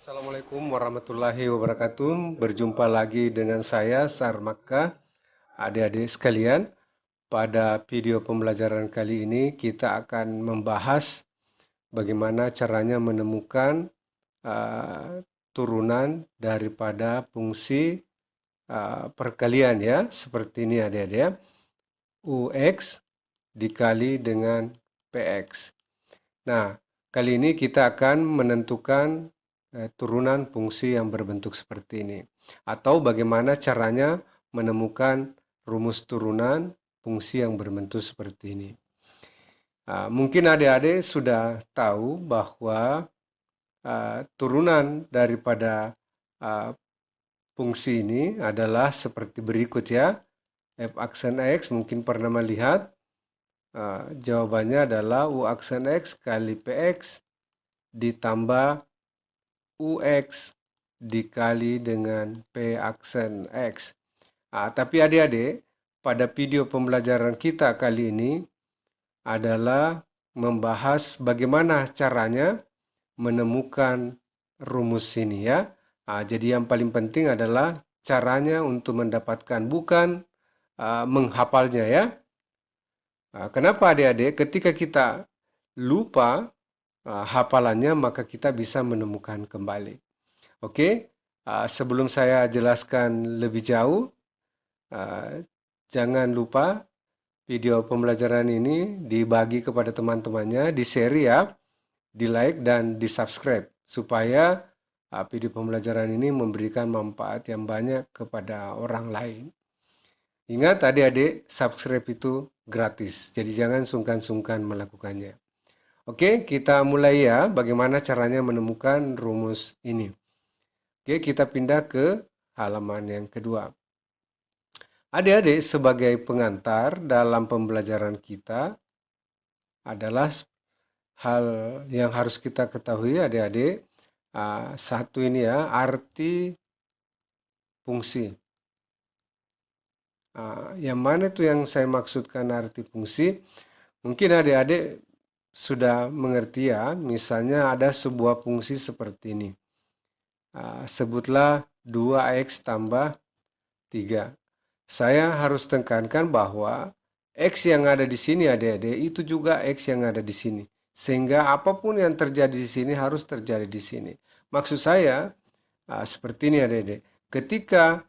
Assalamualaikum warahmatullahi wabarakatuh. Berjumpa lagi dengan saya, Sarmaka. Adik-adik sekalian, pada video pembelajaran kali ini kita akan membahas bagaimana caranya menemukan turunan daripada fungsi perkalian ya. Seperti ini adik-adik ya. UX dikali dengan PX. Nah, kali ini kita akan menentukan turunan fungsi yang berbentuk seperti ini. Atau bagaimana caranya menemukan rumus turunan fungsi yang berbentuk seperti ini. Mungkin adik-adik sudah tahu bahwa turunan daripada fungsi ini adalah seperti berikut ya. F aksen X mungkin pernah melihat. Jawabannya adalah U aksen X kali PX ditambah UX dikali dengan P aksen X. Tapi adik-adik, pada video pembelajaran kita kali ini adalah membahas bagaimana caranya menemukan rumus ini ya. Jadi yang paling penting adalah caranya untuk mendapatkan, bukan menghafalnya ya. Kenapa adik-adik? Ketika kita lupa hafalannya, maka kita bisa menemukan kembali. Oke, sebelum saya jelaskan lebih jauh, jangan lupa video pembelajaran ini dibagi kepada teman-temannya, di-share ya, di-like dan di-subscribe, supaya video pembelajaran ini memberikan manfaat yang banyak kepada orang lain. Ingat adik-adik, subscribe itu gratis, jadi jangan sungkan-sungkan melakukannya. Oke, kita mulai ya, bagaimana caranya menemukan rumus ini. Oke, kita pindah ke halaman yang kedua. Adik-adik, sebagai pengantar dalam pembelajaran kita adalah hal yang harus kita ketahui adik-adik. Satu ini ya, arti fungsi. Yang mana itu yang saya maksudkan arti fungsi? Mungkin adik-adik sudah mengerti ya, misalnya ada sebuah fungsi seperti ini. Sebutlah 2x tambah 3. Saya harus tekankan bahwa X yang ada di sini adik-adik itu juga X yang ada di sini. Sehingga apapun yang terjadi di sini harus terjadi di sini. Maksud saya seperti ini adik-adik. Ketika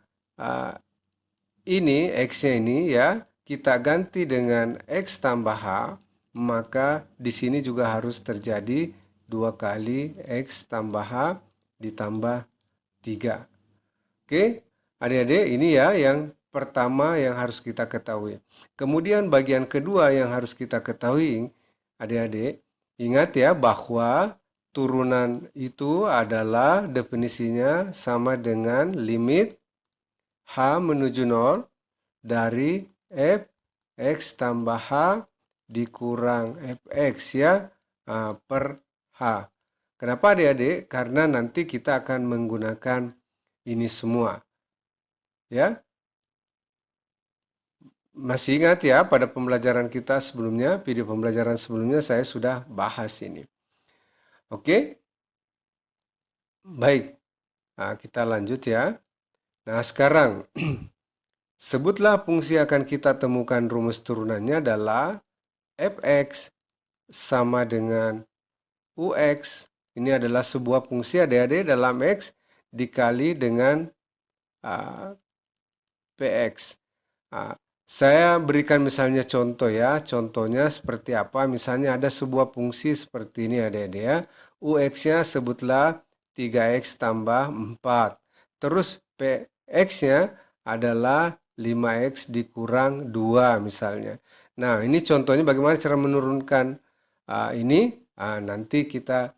ini X-nya ini ya kita ganti dengan X tambah H, maka di sini juga harus terjadi 2 kali X tambah H ditambah 3. Oke, adik-adik ini ya yang pertama yang harus kita ketahui. Kemudian bagian kedua yang harus kita ketahui, adik-adik, ingat ya bahwa turunan itu adalah definisinya sama dengan limit H menuju 0 dari F X tambah H dikurang Fx ya per H. Kenapa adik-adik? Karena nanti kita akan menggunakan ini semua. Ya. Masih ingat ya pada pembelajaran kita sebelumnya, video pembelajaran sebelumnya saya sudah bahas ini. Oke. Baik. Kita lanjut ya. Nah, sekarang sebutlah fungsi akan kita temukan rumus turunannya adalah Fx sama dengan Ux. Ini adalah sebuah fungsi adik-adik dalam X dikali dengan Px. Saya berikan misalnya contoh ya. Contohnya seperti apa? Misalnya ada sebuah fungsi seperti ini adik-adik ya. Ux-nya sebutlah 3x tambah 4. Terus Px-nya adalah 5x dikurang 2 misalnya. Nah, ini contohnya bagaimana cara menurunkan ini. Nanti kita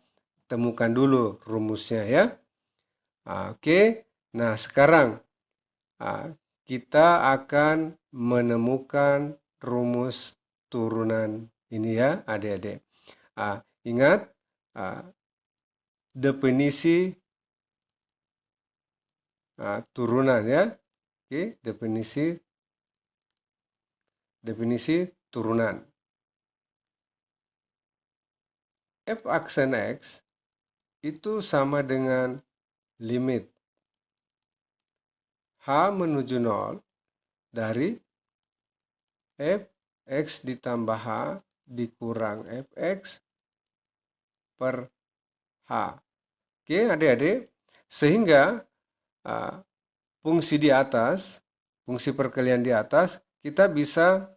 temukan dulu rumusnya ya. Oke. Nah, sekarang kita akan menemukan rumus turunan ini ya adik-adik. Ingat definisi turunan ya. Oke, definisi turunan. F aksen X itu sama dengan limit H menuju 0 dari fx ditambah H dikurang fx per H. Oke, adik-adik, sehingga fungsi di atas, fungsi perkalian di atas, kita bisa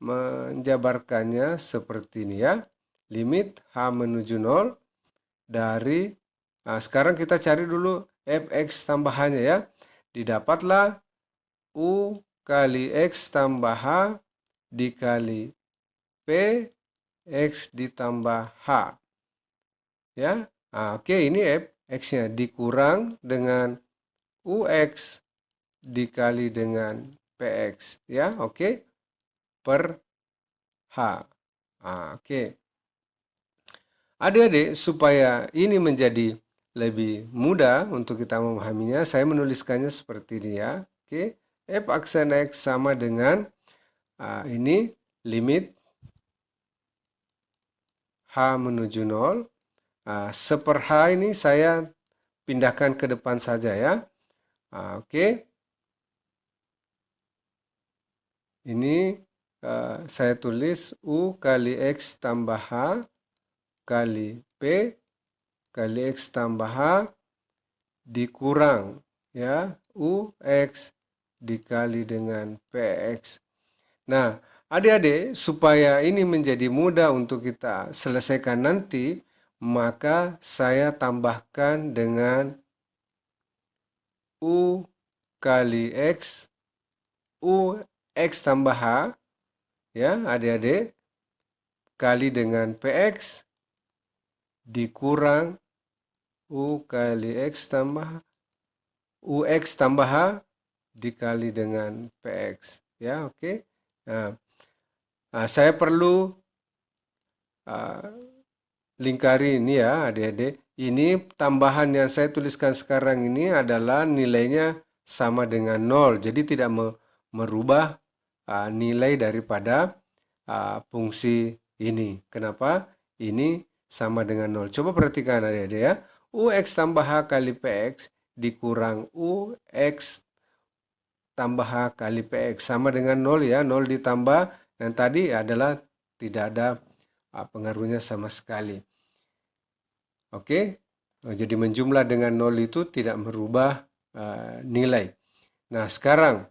menjabarkannya seperti ini ya. Limit H menuju 0 dari, sekarang kita cari dulu fx tambahannya ya. Didapatlah U kali X tambah H dikali P X ditambah H. Ya, oke, ini X-nya dikurang dengan UX dikali dengan PX. Ya, oke, per H. Oke. Adik-adik, supaya ini menjadi lebih mudah untuk kita memahaminya, saya menuliskannya seperti ini ya. Oke, f aksen X sama dengan ini limit H menuju 0. Seper H ini saya pindahkan ke depan saja ya. Oke. Ini saya tulis U kali X tambah H kali P kali X tambah H dikurang ya UX dikali dengan PX. Nah, adik-adik, supaya ini menjadi mudah untuk kita selesaikan nanti, maka saya tambahkan dengan U kali X, U X tambah H, ya adik-adik, kali dengan PX, dikurang U kali X tambah UX tambah H, dikali dengan PX. Ya, oke. Saya perlu lingkari ini ya adik-adik. Ini tambahan yang saya tuliskan sekarang ini adalah nilainya sama dengan 0. Jadi tidak merubah nilai daripada fungsi ini. Kenapa? Ini sama dengan 0. Coba perhatikan adik-adik ya. UX tambah H kali PX dikurang UX tambah H kali PX sama dengan 0 ya. 0 ditambah yang tadi adalah tidak ada pengaruhnya sama sekali. Oke, jadi menjumlah dengan 0 itu tidak merubah nilai. Nah, sekarang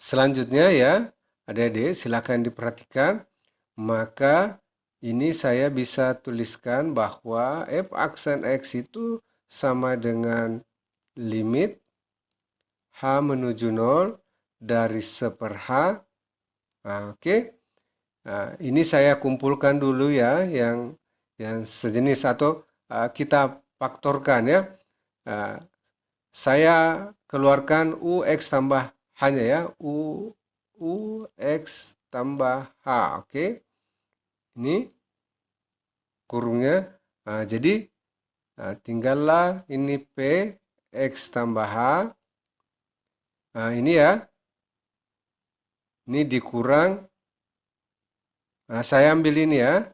selanjutnya ya, adik-adik silakan diperhatikan. Maka ini saya bisa tuliskan bahwa f aksen X itu sama dengan limit H menuju 0 dari seper H. Oke. Ini saya kumpulkan dulu ya yang sejenis atau kita faktorkan ya. Saya keluarkan UX tambah H-nya ya. UX tambah H. Oke. Ini kurungnya. Jadi tinggallah ini P X tambah H. Ini ya. Ini dikurang. Saya ambil ini ya.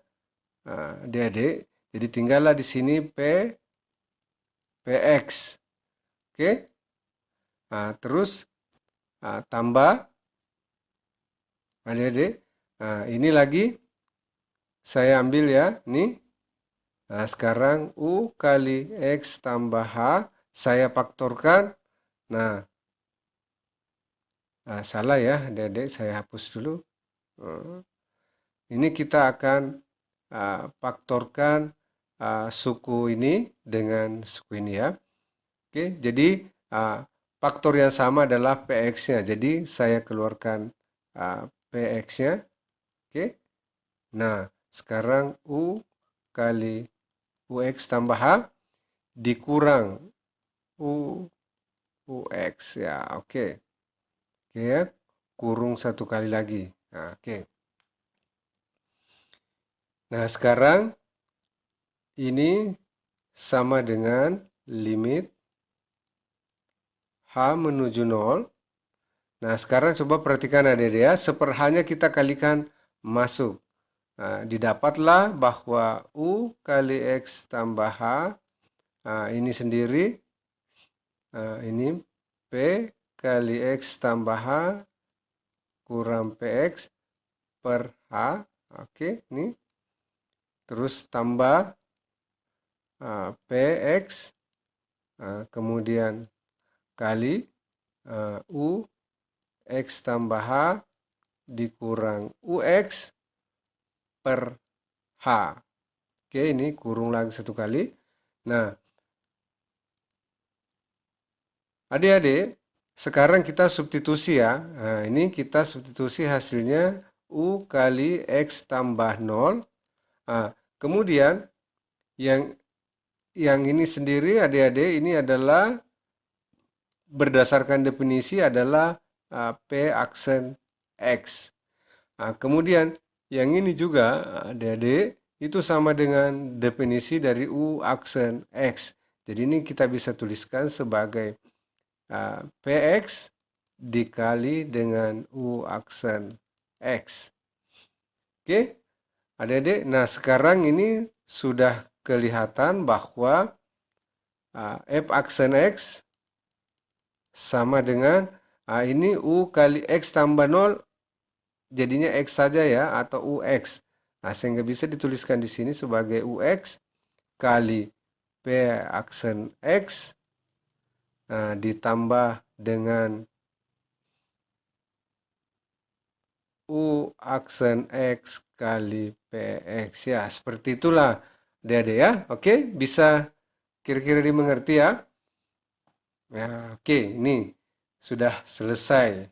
Adik-adik. Jadi tinggallah di sini PX. Oke. Terus tambah adik-adik. Ini lagi saya ambil ya. Ini. Sekarang U kali X tambah H. Saya faktorkan. Nah. Salah ya adik-adik. Saya hapus dulu. Ini kita akan faktorkan suku ini dengan suku ini ya. Oke, jadi faktor yang sama adalah PX-nya. Jadi saya keluarkan PX-nya. Oke. Nah, sekarang U kali UX tambah H dikurang UX ya. Oke. Oke ya, kurung satu kali lagi. Nah, oke. Nah, sekarang ini sama dengan limit H menuju 0. Nah, sekarang coba perhatikan adik-adik ya. Seper H-nya kita kalikan masuk. Didapatlah bahwa U kali X tambah H ini sendiri, ini P kali X tambah H kurang PX per H. Oke, ini. Terus tambah PX, kemudian kali U X tambah H dikurang UX per H. Oke, ini kurung lagi satu kali. Nah, adik-adik, sekarang kita substitusi ya. Nah, ini kita substitusi hasilnya U kali X tambah 0. Nah, kemudian yang ini sendiri adik-adik ini adalah berdasarkan definisi adalah P aksen X. Nah, kemudian yang ini juga adik-adik itu sama dengan definisi dari U aksen X. Jadi ini kita bisa tuliskan sebagai PX dikali dengan U aksen X. Oke, adik-adik. Nah, sekarang ini sudah kelihatan bahwa F aksen X sama dengan ini U kali X tambah 0, jadinya X saja ya, atau UX. Nah, sehingga bisa dituliskan di sini sebagai UX kali P aksen X ditambah dengan U aksen X kali PX. Ya, seperti itulah adik-adik ya. Oke, bisa kira-kira dimengerti ya. Ya, oke, ini sudah selesai.